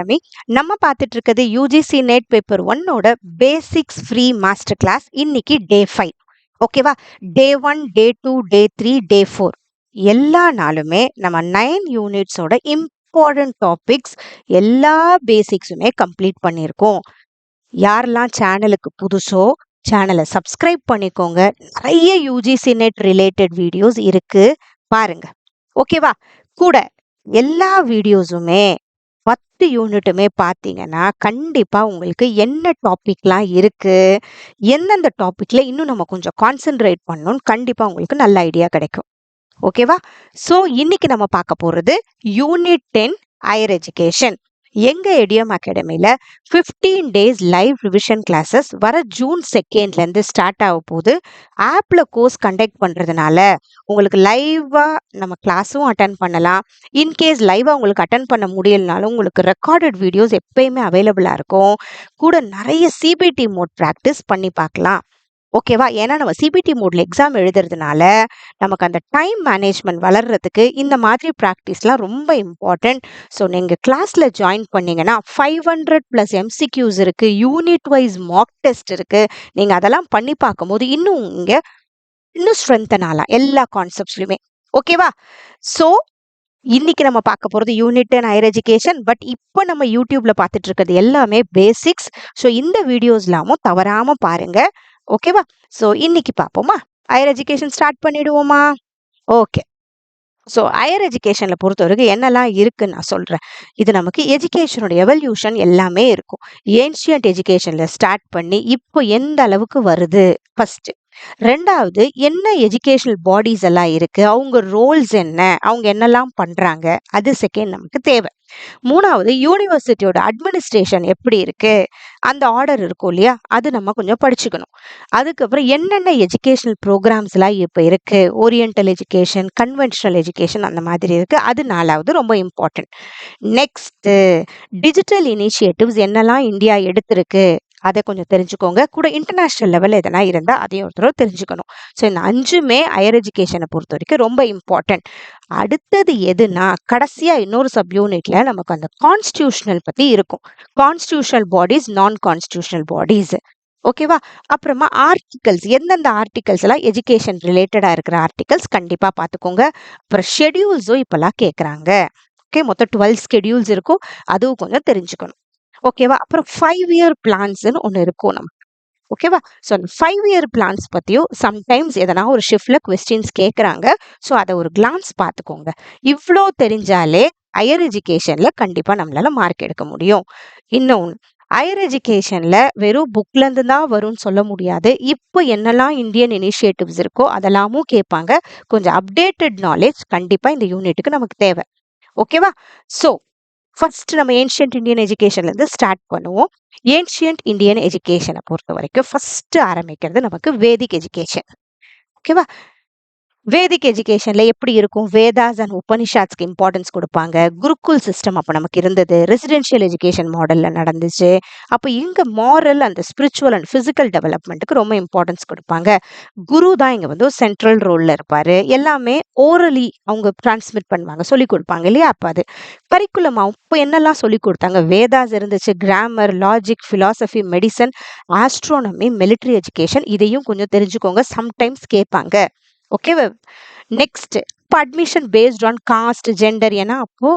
Academy. நம்ம பார்த்துட்டு இருக்கிறது யூஜிசி நெட் பேப்பர் 1ஓட பேசிக்ஸ் ஃப்ரீ மாஸ்டர் கிளாஸ். இன்னைக்கு டே 5. ஓகேவா? டே 1, டே 2, டே 3, டே 4 எல்லா நாளுமே நம்ம 9 யூனிட்ஸோட இம்பார்ட்டன்ட் டாபிக்ஸ் எல்லா பேசிக்ஸுமே கம்ப்ளீட் பண்ணியிருக்கோம். யாரெல்லாம் சேனலுக்கு புதுசோ சேனலை சப்ஸ்கிரைப் பண்ணிக்கோங்க. நிறைய யூஜிசி நெட் ரிலேட்டட் வீடியோஸ் இருக்கு, பாருங்க. ஓகேவா? கூட எல்லா வீடியோஸுமே 10 யூனிட்டுமே பார்த்தீங்கன்னா கண்டிப்பா உங்களுக்கு என்ன டாபிக்லாம் இருக்கு, எந்தெந்த டாபிக்ல இன்னும் நம்ம கொஞ்சம் கான்சென்ட்ரேட் பண்ணணும்னு கண்டிப்பா உங்களுக்கு நல்ல ஐடியா கிடைக்கும். ஓகேவா? ஸோ இன்னைக்கு நம்ம பார்க்க போறது யூனிட் 10 ஹையர் எஜுகேஷன். எங்க எடிஎம் அகாடமியில 15 டேஸ் லைவ் ரிவிஷன் கிளாஸஸ் வர ஜூன் 2ல இருந்து ஸ்டார்ட் ஆக போகுது. ஆப்ல கோர்ஸ் கண்டக்ட் பண்றதுனால உங்களுக்கு லைவா நம்ம கிளாஸும் அட்டன் பண்ணலாம். இன்கேஸ் லைவா உங்களுக்கு அட்டன் பண்ண முடியலனாலும் உங்களுக்கு ரெக்கார்டட் வீடியோஸ் எப்பயுமே அவைலபிளா இருக்கும். கூட நிறைய சிபிடி மோட் ப்ராக்டிஸ் பண்ணி பார்க்கலாம். ஓகேவா? ஏன்னா நம்ம சிபிடி மோட்ல எக்ஸாம் எழுதுறதுனால நமக்கு அந்த டைம் மேனேஜ்மெண்ட் வளர்றதுக்கு இந்த மாதிரி ப்ராக்டிஸ்லாம் ரொம்ப இம்பார்ட்டன்ட். ஸோ நீங்கள் கிளாஸில் ஜாயின் பண்ணீங்கன்னா 500+ எம்சிக்யூஸ் இருக்கு, யூனிட் வைஸ் மாக் டெஸ்ட் இருக்கு. நீங்கள் அதெல்லாம் பண்ணி பார்க்கும்போது இன்னும் ஸ்ட்ரென்தன் ஆகலாம் எல்லா கான்செப்ட்ஸ்லையுமே. ஓகேவா? ஸோ இன்னைக்கு நம்ம பார்க்க போகிறது யூனிட் 10 ஹையர் எஜுகேஷன். பட் இப்போ நம்ம யூடியூப்ல பார்த்துட்டு இருக்கிறது எல்லாமே பேசிக்ஸ். ஸோ இந்த வீடியோஸ்லாமும் தவறாம பாருங்க. ஓகேவா? ஸோ இன்னைக்கு பார்ப்போமா? ஹையர் எஜுகேஷன் ஸ்டார்ட் பண்ணிடுவோமா? ஓகே. ஸோ ஹையர் எஜுகேஷன்ல பொறுத்த வரைக்கும் என்னெல்லாம் இருக்குன்னு நான் சொல்றேன். இது நமக்கு எஜுகேஷனோட எவல்யூஷன் எல்லாமே இருக்கும். ஏன்ஷியன்ட் எஜுகேஷன்ல ஸ்டார்ட் பண்ணி இப்போ எந்த அளவுக்கு வருது ஃபர்ஸ்ட். ரெண்டாவது, என்ன எஜுகேஷனல் பாடிஸ் எல்லாம் இருக்கு, அவங்க ரோல்ஸ் என்ன, அவங்க என்னெல்லாம் பண்றாங்க, அது செகண்ட் நமக்கு தேவை. மூணாவது, யூனிவர்சிட்டியோட அட்மினிஸ்ட்ரேஷன் எப்படி இருக்கு, அந்த ஆர்டர் இருக்கும் இல்லையா, அது நம்ம கொஞ்சம் படிச்சுக்கணும். அதுக்கப்புறம் என்னென்ன எஜுகேஷனல் ப்ரோக்ராம்ஸ் எல்லாம் இப்போ இருக்கு, ஓரியன்டல் எஜுகேஷன், கன்வென்ஷனல் எஜுகேஷன், அந்த மாதிரி இருக்கு. அது நாலாவது ரொம்ப இம்பார்ட்டன்ட். நெக்ஸ்ட், டிஜிட்டல் இனிஷியேட்டிவ்ஸ் என்னெல்லாம் இந்தியா எடுத்திருக்கு அதை கொஞ்சம் தெரிஞ்சுக்கோங்க. கூட இன்டர்நேஷனல் லெவலில் எதனா இருந்தால் அதையும் ஒருத்தர் தெரிஞ்சுக்கணும். ஸோ இந்த 5மே ஹையர் எஜுகேஷனை பொறுத்த வரைக்கும் ரொம்ப இம்பார்ட்டன்ட். அடுத்தது எதுனா, கடைசியாக இன்னொரு சப் யூனிட்ல நமக்கு அந்த கான்ஸ்டியூஷனல் பற்றி இருக்கும். கான்ஸ்டியூஷனல் பாடிஸ், நான் கான்ஸ்டியூஷனல் பாடிஸ். ஓகேவா? அப்புறமா ஆர்டிகல்ஸ், எந்தெந்த ஆர்டிகல்ஸ் எல்லாம் எஜுகேஷன் ரிலேட்டடாக இருக்கிற ஆர்டிகல்ஸ் கண்டிப்பாக பார்த்துக்கோங்க. அப்புறம் ஷெடியூல்ஸும் இப்போல்லாம் கேட்குறாங்க. ஓகே, மொத்தம் 12 ஸ்கெடியூல்ஸ் இருக்கும், அதுவும் கொஞ்சம் தெரிஞ்சுக்கணும். ஓகேவா? அப்புறம் 5-year பிளான்ஸ்ன்னு ஒன்று இருக்கும் நம்ம. ஓகேவா? ஸோ அந்த 5-year பிளான்ஸ் பற்றியும் சம்டைம்ஸ் எதனா ஒரு ஷிஃப்ட்ல கொஸ்டின்ஸ் கேட்குறாங்க. ஸோ அதை ஒரு கிளான்ஸ் பார்த்துக்கோங்க. இவ்வளோ தெரிஞ்சாலே ஹையர் எஜுகேஷன்ல கண்டிப்பாக நம்மளால மார்க் எடுக்க முடியும். இன்னொன்று, ஹையர் எஜுகேஷன்ல வெறும் புக்ல இருந்து தான் வரும்னு சொல்ல முடியாது. இப்போ என்னெல்லாம் இந்தியன் இனிஷியேட்டிவ்ஸ் இருக்கோ அதெல்லாமும் கேட்பாங்க. கொஞ்சம் அப்டேட்டட் நாலேஜ் கண்டிப்பாக இந்த யூனிட்டுக்கு நமக்கு தேவை. ஓகேவா? ஸோ ஃபர்ஸ்ட் நம்ம ஏன்ஷியன்ட் இந்தியன் எஜுகேஷன்ல இருந்து ஸ்டார்ட் பண்ணுவோம். ஏன்ஷியன்ட் இந்தியன் எஜுகேஷனை பொறுத்த வரைக்கும் ஃபர்ஸ்ட் ஆரம்பிக்கிறது நமக்கு வேதிக் எஜுகேஷன். ஓகேவா? வேதிக் எஜுகேஷன்ல எப்படி இருக்கும், வேதாஸ் அண்ட் உபனிஷாத்ஸ்க்கு இம்பார்ட்டன்ஸ் கொடுப்பாங்க. குருகுல் சிஸ்டம் அப்போ நமக்கு இருந்தது. ரெசிடென்ஷியல் எஜுகேஷன் மாடல்ல நடந்துச்சு. அப்போ இங்க moral and spiritual and physical டெவலப்மெண்ட்டுக்கு ரொம்ப இம்பார்ட்டன்ஸ் கொடுப்பாங்க. குரு தான் இங்க வந்து சென்ட்ரல் ரோல்ல இருப்பாரு. எல்லாமே ஓரலி அவங்க டிரான்ஸ்மிட் பண்ணுவாங்க, சொல்லி கொடுப்பாங்க இல்லையா? அப்போ அது கரிக்குலம் அப்போ என்னெல்லாம் சொல்லி கொடுத்தாங்க, வேதாஸ் இருந்துச்சு, grammar, logic, philosophy, medicine, astronomy, military education. இதையும் கொஞ்சம் தெரிஞ்சுக்கோங்க, சம்டைம்ஸ் கேட்பாங்க. ஓகேவா? நெக்ஸ்ட், இப்போ admission based on cost, gender. ஏன்னா அப்போ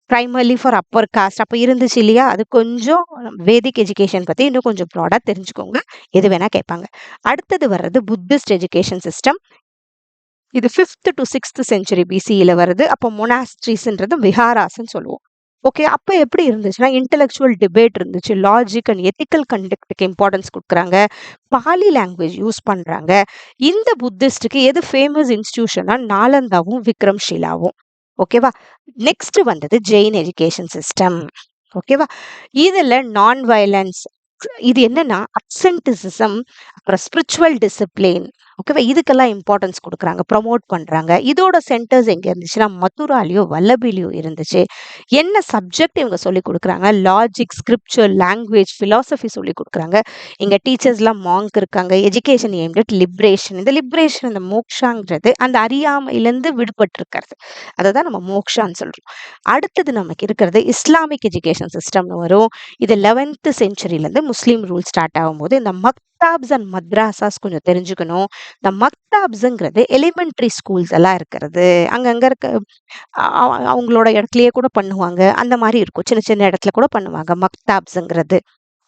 பிரைமர்லி ஃபார் அப்பர் காஸ்ட் அப்போ இருந்துச்சு இல்லையா? அது கொஞ்சம் வேதிக் எஜுகேஷன் பற்றி இன்னும் கொஞ்சம் ப்ராடாக தெரிஞ்சுக்கோங்க, எது வேணா கேட்பாங்க. அடுத்தது வர்றது புத்திஸ்ட் எஜுகேஷன் சிஸ்டம். இது 5th to 6th century BCEல வருது. அப்போ மொனாஸ்ட்ரிஸ்ன்றது விஹாராஸ்ன்னு சொல்லுவோம். ஓகே, அப்போ எப்படி இருந்துச்சுன்னா இன்டெலெக்சுவல் டிபேட் இருந்துச்சு, லாஜிக் அண்ட் எத்திக்கல் கண்டக்டுக்கு இம்பார்ட்டன்ஸ் கொடுக்குறாங்க, பாலி லாங்குவேஜ் யூஸ் பண்ணுறாங்க. இந்த புத்திஸ்டுக்கு எது ஃபேமஸ் இன்ஸ்டிடியூஷனா நாலந்தாவும் விக்ரம்ஷீலாவும். ஓகேவா? நெக்ஸ்ட் வந்தது ஜெயின் எஜுகேஷன் சிஸ்டம். ஓகேவா? இதில் நான் வயலன்ஸ், இது என்னன்னா அப்சென்டிசிசம், அப்புறம் ஸ்பிரிச்சுவல் டிசிப்ளின், ஓகேவா? இதுக்கெல்லாம் இம்பார்ட்டன்ஸ் குடுக்குறாங்க, ப்ரமோட் பண்றாங்க. இதோட சென்டர்ஸ் எங்க இருந்துச்சுன்னா, மதுராலயோ, வல்லபிலயோ இருந்துச்சு. என்ன சப்ஜெக்ட் இவங்க சொல்லிக் குடுக்குறாங்க? லாஜிக், ஸ்கிரிப்சர், லாங்குவேஜ், பிலாசபி சொல்லிக் குடுக்குறாங்க. இங்க டீச்சர்ஸ்லாம் மாங்க் இருக்காங்க. Education aimed at liberation. இந்த லிபரேஷன், இந்த மோக்ஷாங்கிறது அந்த அறியாமையிலிருந்து விடுபட்டிருக்கிறது. அததான் நம்ம மோக்ஷான்னு சொல்றோம். அடுத்தது நமக்கு இருக்கிறது இஸ்லாமிக் எஜுகேஷன் சிஸ்டம்னு வரும். இது 11th செஞ்சுரியிலேருந்து முஸ்லீம் ரூல் ஸ்டார்ட் ஆகும்போது இந்த மக்தாப்ஸ் அண்ட் மத்ராசாஸ் கொஞ்சம் தெரிஞ்சுக்கணும். இந்த மக்தாப்ஸுங்கிறது எலிமெண்டரி ஸ்கூல்ஸ் எல்லாம் இருக்கிறது. அங்கங்க இருக்க அவங்களோட இடத்துலயே கூட பண்ணுவாங்க. அந்த மாதிரி இருக்கும். சின்ன சின்ன இடத்துல கூட பண்ணுவாங்க மக்தாப்ஸுங்கிறது.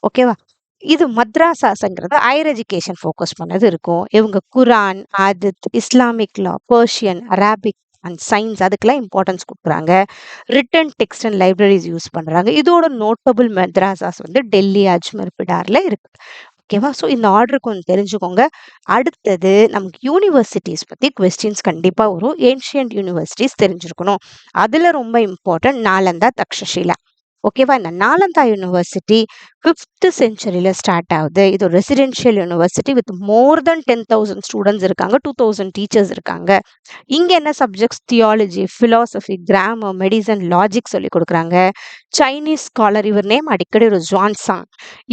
ஓகேவா? இது மத்ராசாஸ்ங்கிறது ஹையர் எஜுகேஷன் ஃபோக்கஸ் பண்ணது இருக்கும். இவங்க Quran, Hadith, Islamic law, Persian, Arabic and science அதுக்கெல்லாம் இம்பார்ட்டன்ஸ் குடுக்குறாங்க. Written text and libraries use பண்றாங்க. இதோட நோட்டபிள் மத்ராசாஸ் வந்து டெல்லி, அஜ்மீர், பிடார்ல இருக்கு. ஓகேவா? ஸோ இந்த ஆர்டர் கொஞ்சம் தெரிஞ்சுக்கோங்க. அடுத்தது நமக்கு யூனிவர்சிட்டிஸ் பத்தி கொஸ்டின்ஸ் கண்டிப்பா வரும். ஏன்ஷியன்ட் யூனிவர்சிட்டிஸ் தெரிஞ்சிருக்கணும். அதுல ரொம்ப இம்பார்ட்டன்ட் நாலந்தா, தக்ஷஷிலா. ஓகேவா? இந்த நாலந்தா யூனிவர்சிட்டி 5th செஞ்சுரியில ஸ்டார்ட் ஆகுது. இது ஒரு residential university with more then 10,000 students இருக்காங்க. 2,000 டீச்சர்ஸ் இருக்காங்க. இங்க என்ன subjects? Theology, philosophy, grammar, medicine, logic சொல்லி கொடுக்குறாங்க. சைனீஸ் ஸ்காலர், இவர் நேம் அடிக்கடி ஒரு ஜான்சாங்,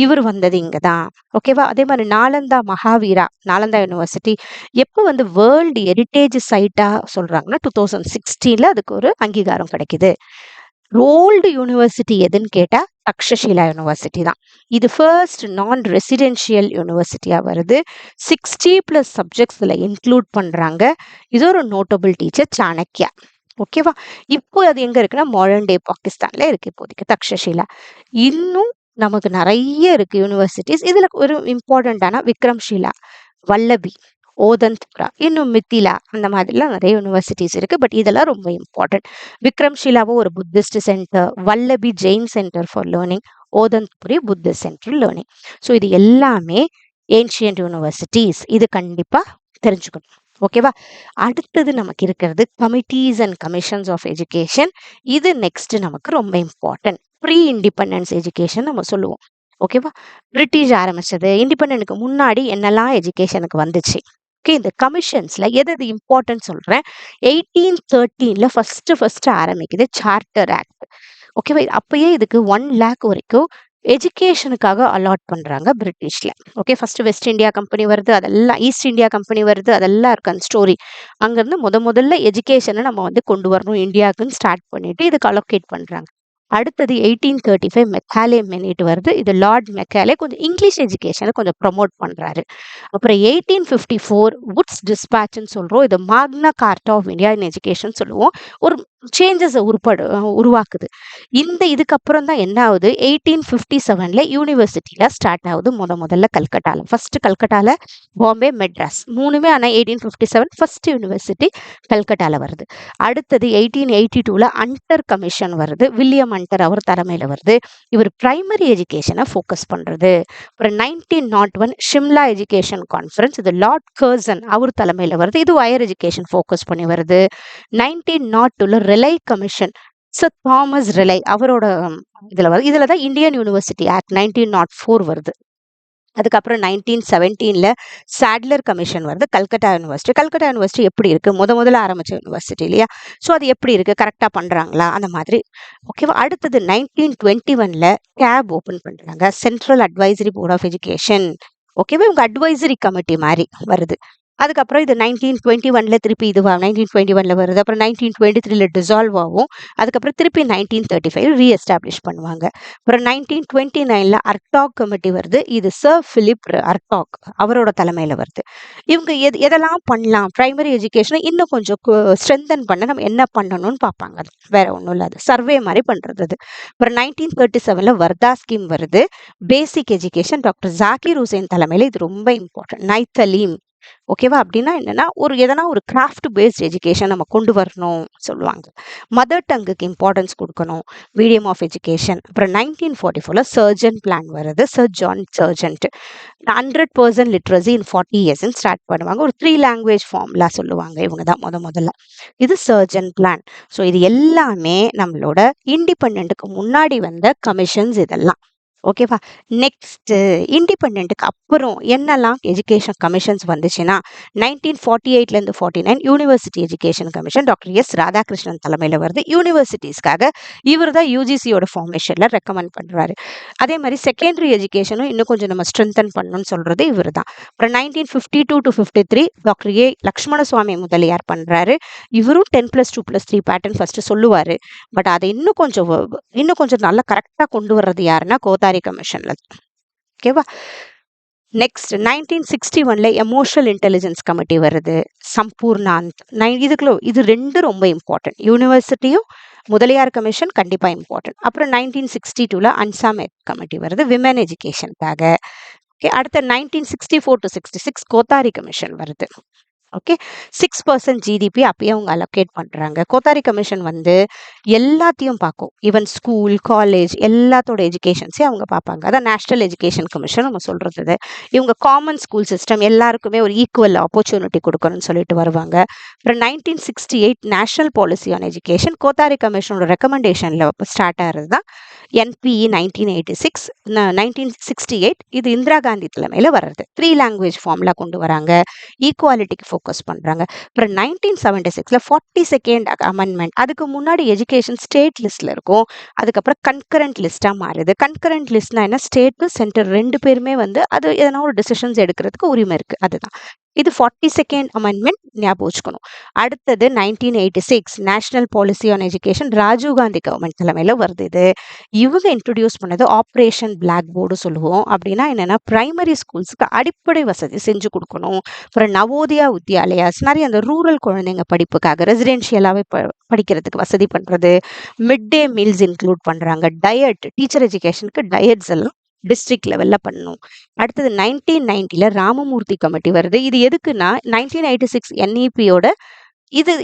இவர் வந்தது இங்க தான். ஓகேவா? அதே மாதிரி நாலந்தா மகாவீரா, நாலந்தா யூனிவர்சிட்டி எப்போ வந்து வேர்ல்டு ஹெரிட்டேஜ் சைட்டா சொல்றாங்கன்னா 2016ல அதுக்கு ஒரு அங்கீகாரம் கிடைக்குது. ஓல்டு யூனிவர்சிட்டி எதுன்னு கேட்டா தக்ஷஷிலா யூனிவர்சிட்டி தான். இது ஃபர்ஸ்ட் நான் ரெசிடென்ஷியல் யூனிவர்சிட்டியா வருது. 60+ சப்ஜெக்ட்ஸ் இதுல இன்க்ளூட் பண்றாங்க. இது ஒரு நோட்டபிள் டீச்சர் சாணக்யா. ஓகேவா? இப்போ அது எங்க இருக்குன்னா மாடர்ன் டே பாகிஸ்தான்ல இருக்கு இப்போதைக்கு தக்ஷஷிலா. இன்னும் நமக்கு நிறைய இருக்கு யூனிவர்சிட்டிஸ். இதுல ஒரு இம்பார்ட்டன்டான விக்ரம்ஷீலா, வல்லபி, ஓதந்த்புரா, இன்னும் மித்திலா, அந்த மாதிரிலாம் நிறைய யூனிவர்சிட்டிஸ் இருக்கு. பட் இதெல்லாம் ரொம்ப இம்பார்ட்டன்ட். விக்ரம்ஷீலாவும் ஒரு Buddhist centre, Vallabhi Jain centre for learning, Odantapuri Buddhist centre learning. So இது எல்லாமே ஏன்ஷியன்ட் யூனிவர்சிட்டிஸ். இது கண்டிப்பா தெரிஞ்சுக்கணும். ஓகேவா? அடுத்தது நமக்கு இருக்கிறது committees and commissions of education. இது நெக்ஸ்ட் நமக்கு ரொம்ப இம்பார்ட்டன்ட். ப்ரீ இண்டிபெண்டன்ஸ் எஜுகேஷன் நம்ம சொல்லுவோம். ஓகேவா? பிரிட்டிஷ் ஆரம்பிச்சது. இண்டிபெண்டனுக்கு முன்னாடி என்னெல்லாம் எஜுகேஷனுக்கு வந்துச்சு. ஓகே, இந்த கமிஷன்ஸ்ல எது எது இம்பார்ட்டன்ட் சொல்றேன். 1813ல ஃபர்ஸ்ட் ஆரம்பிக்குது சார்ட்டர் ஆக்ட். ஓகேவா? அப்பயே இதுக்கு 1 lakh வரைக்கும் எஜுகேஷனுக்காக அலாட் பண்றாங்க பிரிட்டிஷ்ல. Okay, first west India company வருது, அதெல்லாம் ஈஸ்ட் இந்தியா கம்பெனி வருது, அதெல்லாம் இருக்கு அந்த ஸ்டோரி. அங்கிருந்து முதல்ல எஜுகேஷனை நம்ம வந்து கொண்டு வரணும் இந்தியாவுக்குன்னு ஸ்டார்ட் பண்ணிட்டு இதுக்கு அலோகேட் பண்றாங்க. அடுத்தது 1835 மெக்காலே மெனிட் வருது. இது லார்ட் மெக்காலே கொஞ்சம் இங்கிலீஷ் எஜுகேஷனை கொஞ்சம் ப்ரொமோட் பண்றாரு. அப்புறம் 1854 வுட்ஸ் டிஸ்பேட்ச்னு சொல்றோம். இது மாக்னா கார்ட்டா ஆஃப் இந்தியா இன் எஜுகேஷன் சொல்லுவோம். ஒரு சேஞ்சஸை உருவாக்குது. இதுக்கப்புறம் தான் என்ன ஆகுது, 1857ல யூனிவர்சிட்டியில ஸ்டார்ட் ஆகுது. முதல்ல கல்கட்டால, ஃபர்ஸ்ட் கல்கட்டால, பாம்பே, மெட்ராஸ் மூணுமே. ஆனால் 1857 ஃபர்ஸ்ட் யூனிவர்சிட்டி கல்கட்டால வருது. அடுத்தது 1882ல அண்டர் கமிஷன் வருது. வில்லியம் அண்டர் அவர் தலைமையில வருது. இவர் பிரைமரி எஜுகேஷனை ஃபோக்கஸ் பண்றது. அப்புறம் 1901 ஷிம்லா எஜுகேஷன் கான்ஃபரன்ஸ், இது லார்ட் கர்சன் அவர் தலைமையில வருது. இது ஹையர் எஜுகேஷன் ஃபோக்கஸ் பண்ணி வருது. 1902ல Raleigh commission, sir Thomas Raleigh அவரோட இதுல வருது. இதுல தான் இந்தியன் யூனிவர்சிட்டி ஆக்ட் 1904 வருது. அதுக்கப்புறம் 1917ல சாட்லர் கமிஷன் வருது. கல்கட்டா யூனிவர்சிட்டி எப்படி இருக்கு, முதல்ல ஆரம்பிச்ச யூனிவர்சிட்டி இல்லையா? ஸோ அது எப்படி இருக்கு, கரெக்டா பண்றாங்களா, அந்த மாதிரி. ஓகேவா? அடுத்தது 1921ல கேப் ஓபன் பண்றாங்க, central advisory board of education. ஓகேவா? இவங்க அட்வைசரி கமிட்டி மாதிரி வருது. அதுக்கப்புறம் இது 1921ல திருப்பி 1921ல வருது. அப்புறம் 1923ல டிசால்வ் ஆகும். அதுக்கப்புறம் திருப்பி 1935 ரீஎஸ்டாப்ளிஷ் பண்ணுவாங்க. அப்புறம் 1929ல அர்டாக் கமிட்டி வருது. இது சர் பிலிப் அர்டாக் அவரோட தலைமையில வருது. இவங்க எதெல்லாம் பண்ணலாம், பிரைமரி எஜுகேஷனை இன்னும் கொஞ்சம் ஸ்ட்ரென்தன் பண்ண நம்ம என்ன பண்ணணும்னு பார்ப்பாங்க. அது வேற ஒன்றும் இல்லை, அது சர்வே மாதிரி பண்றது அது. அப்புறம் 1937ல வர்தா ஸ்கீம் வருது. Basic education doctor Zakir Hussain தலைமையில, இது ரொம்ப இம்பார்ட்டன்ட். நைத்தலீம். ஓகேவா? அப்படின்னா என்னன்னா எதனா ஒரு கிராஃப்ட் பேஸ்ட் எஜுகேஷன் நம்ம கொண்டு வரணும் சொல்லுவாங்க. மதர் டங்குக்கு இம்பார்ட்டன்ஸ் கொடுக்கணும், மீடியம் ஆஃப் எஜுகேஷன். அப்புறம் 1944ல சர்ஜன் பிளான் வருது. சர் ஜான் சர்ஜன்ட் 100% லிட்ரஸி இன் 40 இயர்ஸ்ன்னு ஸ்டார்ட் பண்ணுவாங்க. ஒரு 3 லாங்குவேஜ் ஃபார்ம்லாம் சொல்லுவாங்க. இவங்க தான் முதல்ல. இது சர்ஜன் பிளான். ஸோ இது எல்லாமே நம்மளோட இண்டிபெண்டன்ட்டுக்கு முன்னாடி வந்த கமிஷன்ஸ் இதெல்லாம். ஓகேவா? நெக்ஸ்ட் இண்டிபெண்டன்ட்க்கு அப்புறம் என்னெல்லாம் எஜுகேஷன் கமிஷன்ஸ் வந்துச்சுன்னா 1948லேருந்து 49 university education commission doctor S Radhakrishnan தலைமையில் வருது. யூனிவர்சிட்டிஸ்க்காக இவர் தான் யூஜிசியோட ஃபார்மேஷனில் ரெக்கமெண்ட் பண்ணுறாரு. அதே மாதிரி செகண்டரி எஜுகேஷனும் இன்னும் கொஞ்சம் நம்ம ஸ்ட்ரென்தன் பண்ணணும்னு சொல்றது இவர் தான். அப்புறம் 1952 to 53 doctor A Lakshmanaswami Mudaliar பண்ணுறாரு. இவரும் 10+2+3 பேட்டர்ன் ஃபர்ஸ்ட் சொல்லுவார். பட் அதை இன்னும் கொஞ்சம் நல்லா கரெக்டாக கொண்டு வர்றது யாருன்னா கோத்தாரி கமிஷன்ல. ஓகேவா? நெக்ஸ்ட் 1961ல எமோஷனல் இன்டெலிஜென்ஸ் கமிட்டி வருது. சம்பூர்ணாந்த் இது ரெண்டு ரொம்ப இம்பார்ட்டன்ட். யூனிவர்சிட்டியும் முதலியார் கமிஷன் கண்டிப்பா இம்பார்ட்டன்ட். அப்புறம் 1962ல அன்சாமேத் கமிட்டி வருது விமன் எஜுகேஷனுக்காக. ஓகே, அடுத்த 1964 to 66 கோத்தாரி கமிஷன் வருது. ஓகே, 6% ஜிடிபி அப்பயே அவங்க அலோகேட் பண்றாங்க. கோத்தாரி கமிஷன் வந்து எல்லாத்தையும் பார்க்கும். ஈவன் ஸ்கூல், காலேஜ் எல்லாத்தோட எஜுகேஷன்ஸையும் அவங்க பார்ப்பாங்க. அதான் நேஷனல் எஜுகேஷன் கமிஷன் நம்ம சொல்றது இது. இவங்க காமன் ஸ்கூல் சிஸ்டம் எல்லாருக்குமே ஒரு ஈக்குவல் ஆப்பர்ச்சுனிட்டி கொடுக்கணும்னு சொல்லிட்டு வருவாங்க. அப்புறம் 1968 national policy on education Kothari கமிஷனோட ரெக்கமெண்டேஷன்ல ஸ்டார்ட் ஆகிறது தான் என்பிஇ 1986. 1968 இது இந்திரா காந்தி தலைமையில் வர்றது. 3 லாங்குவேஜ் ஃபார்ம்ல கொண்டு வராங்க. ஈக்குவாலிட்டிக்கு ஃபோக்கஸ் பண்றாங்க. அப்புறம் 1976ல 42nd அமெண்ட்மெண்ட். அதுக்கு முன்னாடி எஜுகேஷன் ஸ்டேட் லிஸ்ட்ல இருக்கும். அதுக்கப்புறம் கன்கரண்ட் லிஸ்டா மாறுது. கன்கரண்ட் லிஸ்ட்னா என்ன? ஸ்டேட் சென்டர் ரெண்டு பேருமே வந்து அது எதனா ஒரு டிசிஷன்ஸ் எடுக்கிறதுக்கு உரிமை இருக்கு. அதுதான் இது 42nd அமெண்ட்மெண்ட். ஞாபகம் வச்சுக்கணும். அடுத்தது 1986 national policy on education Rajiv Gandhi government தலைமையில வருது. இது இவங்க இன்ட்ரடியூஸ் பண்ணது ஆப்ரேஷன் பிளாக் போர்டு சொல்லுவோம். அப்படின்னா என்னன்னா பிரைமரி ஸ்கூல்ஸுக்கு அடிப்படை வசதி செஞ்சு கொடுக்கணும். அப்புறம் நவோதயா வித்யாலயாஸ் நிறைய அந்த ரூரல் குழந்தைங்க படிப்புக்காக ரெசிடென்ஷியலாகவே படிக்கிறதுக்கு வசதி பண்றது. மிட் டே மீல்ஸ் இன்க்ளூட் பண்றாங்க. டயட், டீச்சர் எஜுகேஷனுக்கு டயட்ஸ் எல்லாம் டிஸ்ட்ரிக்ட் லெவல்ல பண்ணணும். அடுத்தது 1990ல ராமமூர்த்தி கமிட்டி வருது. இது எதுக்குன்னா 1986 என்இபியோட